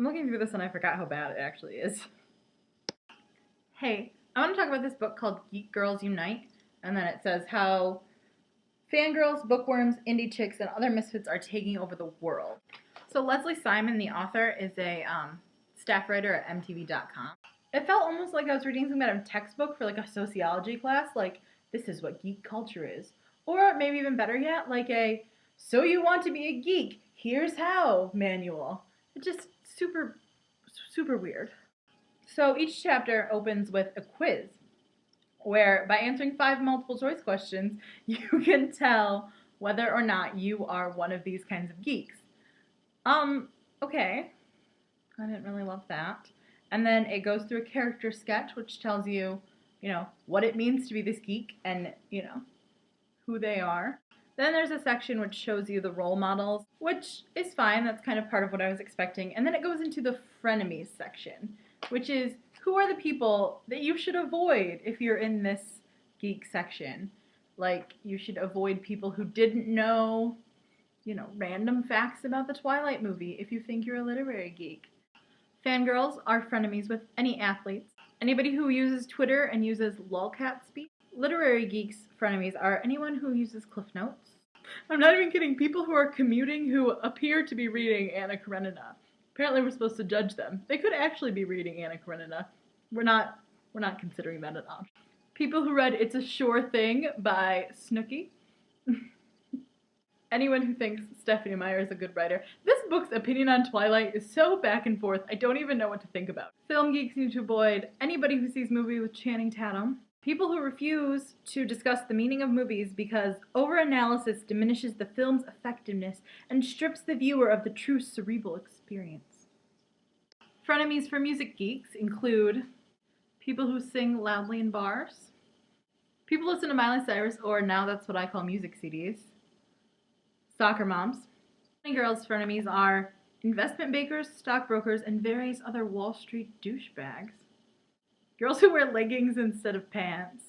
I'm looking through this and I forgot how bad it actually is. Hey, I want to talk about this book called Geek Girls Unite, and then it says how fangirls, bookworms, indie chicks, and other misfits are taking over the world. So Leslie Simon, the author, is a staff writer at MTV.com. It felt almost like I was reading some kind of textbook for like a sociology class, like this is what geek culture is. Or maybe even better yet, like a so you want to be a geek, here's how manual. It's just super, super weird. So each chapter opens with a quiz where by answering 5 multiple choice questions, you can tell whether or not you are one of these kinds of geeks. Okay. I didn't really love that. And then it goes through a character sketch, which tells you, what it means to be this geek and, who they are. Then there's a section which shows you the role models, which is fine. That's kind of part of what I was expecting. And then it goes into the frenemies section, which is who are the people that you should avoid if you're in this geek section. Like, you should avoid people who didn't know, random facts about the Twilight movie if you think you're a literary geek. Fangirls are frenemies with any athletes. Anybody who uses Twitter and uses lolcat speak. Literary geeks' frenemies are anyone who uses Cliff Notes. I'm not even kidding. People who are commuting who appear to be reading Anna Karenina. Apparently we're supposed to judge them. They could actually be reading Anna Karenina. We're not considering that an option. People who read It's a Sure Thing by Snooki. Anyone who thinks Stephanie Meyer is a good writer. This book's opinion on Twilight is so back and forth, I don't even know what to think about. Film geeks need to avoid anybody who sees movies with Channing Tatum. People who refuse to discuss the meaning of movies because overanalysis diminishes the film's effectiveness and strips the viewer of the true cerebral experience. Frenemies for music geeks include people who sing loudly in bars, people who listen to Miley Cyrus, or now that's what I call music CDs, soccer moms. Many girls' frenemies are investment bankers, stockbrokers, and various other Wall Street douchebags. Girls who wear leggings instead of pants.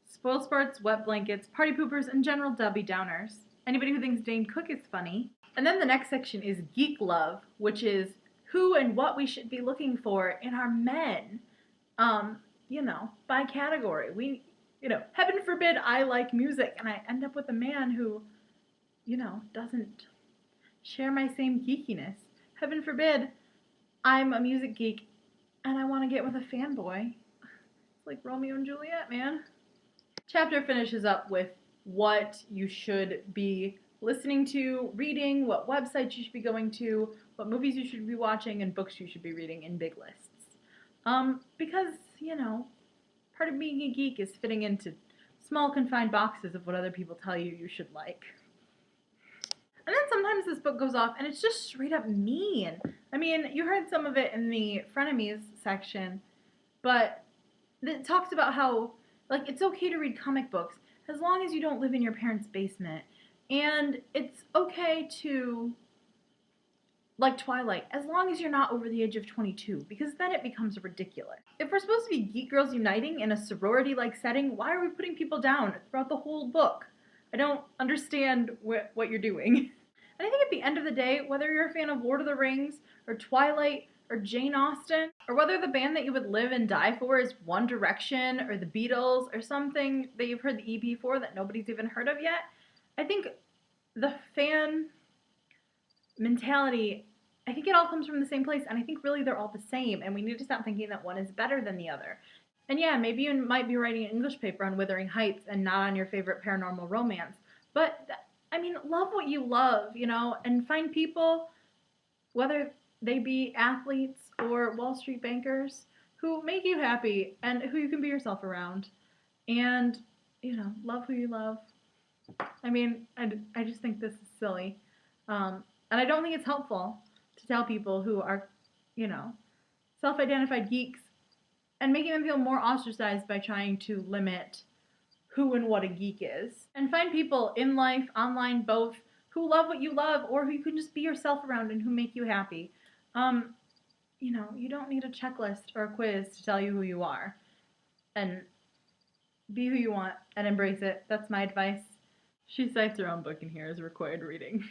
Spoil sports, wet blankets, party poopers, and general Debbie Downers. Anybody who thinks Dane Cook is funny. And then the next section is geek love, which is who and what we should be looking for in our men. By category. Heaven forbid I like music and I end up with a man who doesn't share my same geekiness. Heaven forbid I'm a music geek and I want to get with a fanboy. It's like Romeo and Juliet, man. Chapter finishes up with what you should be listening to, reading, what websites you should be going to, what movies you should be watching, and books you should be reading in big lists. Because, part of being a geek is fitting into small confined boxes of what other people tell you should like. And then sometimes this book goes off and it's just straight up mean. I mean, you heard some of it in the frenemies section, but it talks about how, it's okay to read comic books as long as you don't live in your parents' basement. And it's okay to like Twilight as long as you're not over the age of 22, because then it becomes ridiculous. If we're supposed to be geek girls uniting in a sorority-like setting, why are we putting people down throughout the whole book? I don't understand what you're doing. And I think at the end of the day, whether you're a fan of Lord of the Rings, or Twilight, or Jane Austen, or whether the band that you would live and die for is One Direction, or the Beatles, or something that you've heard the EP for that nobody's even heard of yet, I think the fan mentality, I think it all comes from the same place, and I think really they're all the same, and we need to stop thinking that one is better than the other. And yeah, maybe you might be writing an English paper on Wuthering Heights and not on your favorite paranormal romance. But, love what you love, and find people, whether they be athletes or Wall Street bankers, who make you happy and who you can be yourself around. And, love who you love. I just think this is silly. And I don't think it's helpful to tell people who are, self-identified geeks and making them feel more ostracized by trying to limit who and what a geek is. And find people in life, online, both, who love what you love or who you can just be yourself around and who make you happy. You don't need a checklist or a quiz to tell you who you are. And be who you want and embrace it. That's my advice. She cites her own book in here as required reading.